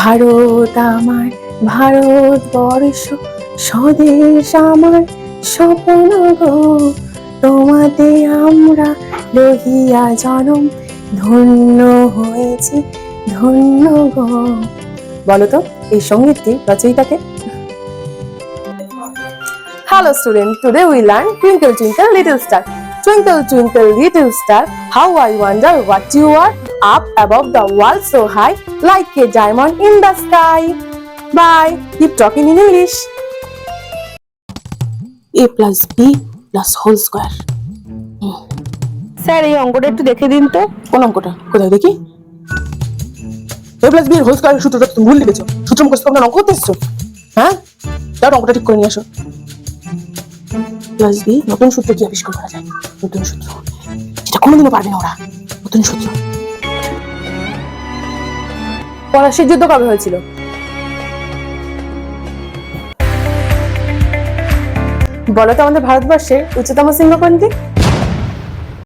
ভারত আমার ভারতবর্ষ, স্বদেশ আমার স্বপ্ন গো, তোমাতে আমরা লহিয়া জনম, ধন্য হয়েছি ধন্য গো। বলো তো এই সঙ্গীতটি রচয়িতাকে? Hello student, today we learn Twinkle Twinkle Little Star. Twinkle twinkle little star, how I wonder what you are, up above the world so high, like a diamond in the sky. Bye. Keep talking in English. A plus B plus whole square. Sir এই অঙ্কটা একটু দেখে দিন তো। কোন অঙ্কটা? কোথায় দেখি? A plus B এর হোল স্কয়ারের সূত্রটা তুমি ভুল লিখেছো। সূত্র মুখস্থ করে অঙ্ক করতে এসছো? হ্যাঁ? তার অঙ্কটা ঠিক করে নিয়ে আসো। প্লাস বি নতুন সূত্র কি আবিষ্কার করা যায়? নতুন সূত্র, এটা কোনোদিনও পারবে না ওরা। নতুন সূত্র। পলাশীর যুদ্ধ কবে হয়েছিল? বলো তো আমাদের ভারতবর্ষের উচ্চতম শৃঙ্গ কোনটি?